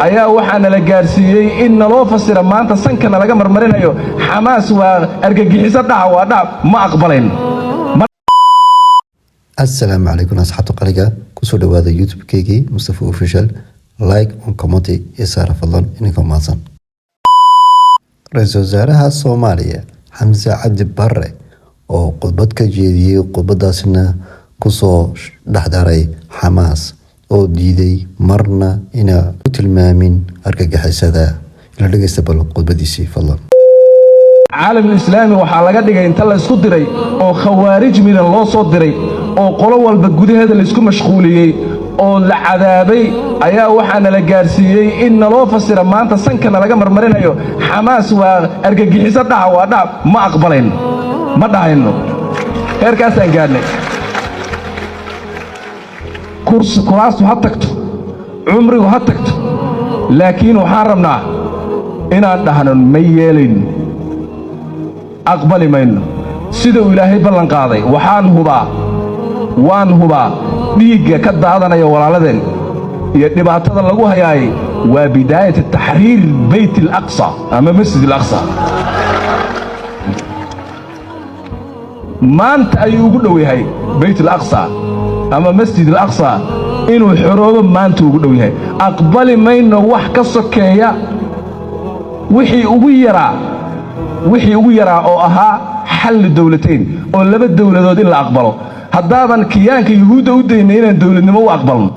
ayaa waxaana la gaarsiiyey in naloo fasira maanta sankana laga marmarinayo xamaas waa argagixiso dhaca waa dhac ma aqbalayn. السلام عليكم أصحاب قلقة كسر هذا يوتيوب كيكي مصطفى أوفيشال لايك وكومنتي يسار فضلا إنكم مازن رئيس وزراء الصومالية حمزة عبد برة أو قطبت كجيدي وقطبت داسنا كسو دحداري حماس أو ديدي مرنا إنا تلمامين أركا حسدا إلا لقى استبال قطبت ديسي فضلا عالم الإسلامي waxaa laga dhigay inta la isku diray oo khawaarij mid loo soo diray oo qolo walba gudaheeda la isku mashquuliyay oo la cadaabay ayaa waxaana la gaarsiiyay in naloo fasira maanta sankana laga marmarinayo xamaas waa argagixiso dhaca waa dhac ma aqbalayn ma dhahayno heerkaas aan gaarnay kuraastu ha tagto cumrigu ha tagto laakiin waxaan rabnaa inaan dhahno ma yeelin أقبل منه سيدو إلهي بلن قاضي وان هبا ديجا كدا هذا يا ولادن يدبعت هذا لقوها ياي وبداية التحرير بيت الأقصى أما مسجد الأقصى ما أنت أيوجدوا هاي بيت الأقصى أما مسجد الأقصى إنه الحروب ما أنت وجدوا هاي أقبل منه وحكة سكية wixii ugu yaraa oo ahaa xal dawladeyn oo laba dawladood in la aqbalo haddaadan kiyaanka yahuudda u daynay inaan dawladnimo u aqbalno